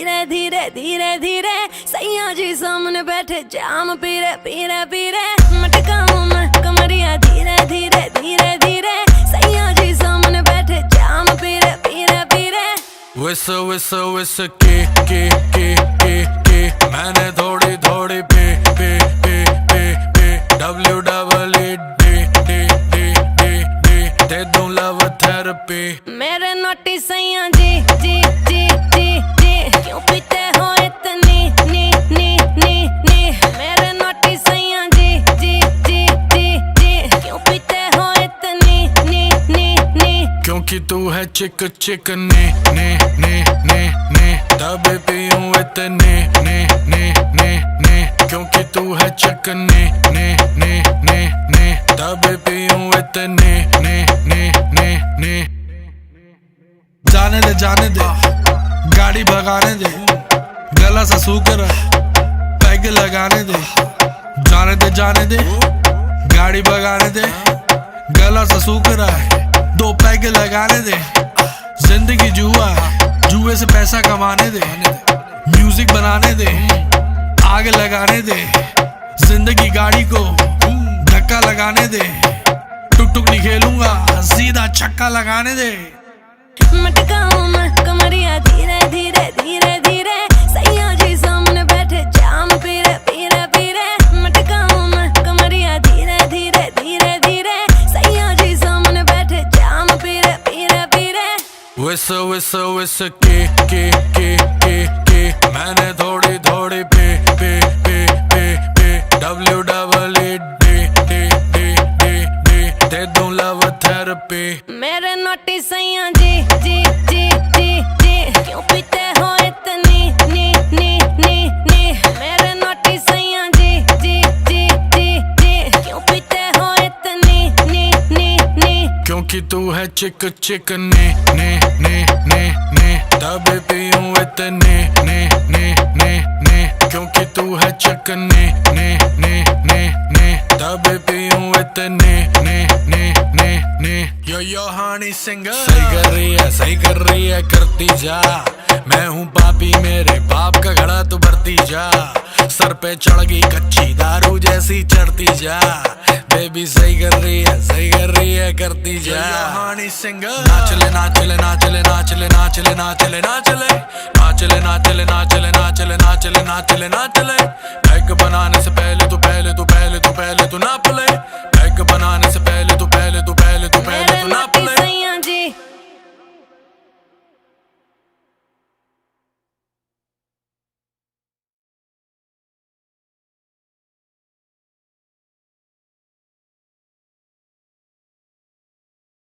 धीरे धीरे धीरे धीरे सैया जी सामने बैठे जाम पीरे पीरे पीरे मटकाऊं मैं कमरिया धीरे धीरे धीरे धीरे सैया जी सामने बैठे जाम पीरे पीरे पीरे विस विस विस के मैंने थोड़ी थोड़ी पे WEED दे दूं लव थेरेपी मेरे नोटी सैया जी क्यों पीते हो इतनी नी मेरे नोटी सैया जी क्यों पीते हो इतनी नी क्योंकि तू है चिक ने तब पीऊं इतने ने क्योंकि तू है चिक ने तब पीऊं इतने ने जाने दे गाड़ी भगाने दे गला सा सूकर पैग लगाने दे जाने दे गाड़ी भगाने दे गला सा सूकर दो पैग लगाने दे जिंदगी जुए से पैसा कमाने दे म्यूजिक बनाने दे आग लगाने दे जिंदगी गाड़ी को धक्का लगाने दे टुक नहीं खेलूंगा सीधा छक्का लगाने दे मटकाऊं मैं कमरिया धीरे धीरे धीरे धीरे सैया जी सामने बैठे जाम पीरे पीरे पीरे मटकाऊं मैं कमरिया धीरे धीरे धीरे धीरे सैया जी सामने बैठे जाम पीरे पीरे पीरे विस के मैंने थोड़ी थोड़ी पे WEED दे दूं लव थेरेपी मेरे नोटी सैया जी क्यों पीते हो इतनी नी मेरे नोटी सैया जी क्यों पीते हो इतनी नी क्योंकि तू है चिक ने तब पीऊं इतने ने क्योंकि तू है चिक ने तब पीऊं इतने ने यो हानी सिंगर सही कर रही है करती जा मैं हूँ पापी मेरे बाप का घड़ा तू भरती जा सर पे चढ़ गई कच्ची दारू जैसी चढ़ती जा बेबी सही कर रही है करती जा हानी सिंगर नाचले बैग बनाने से पहले तू नाप ले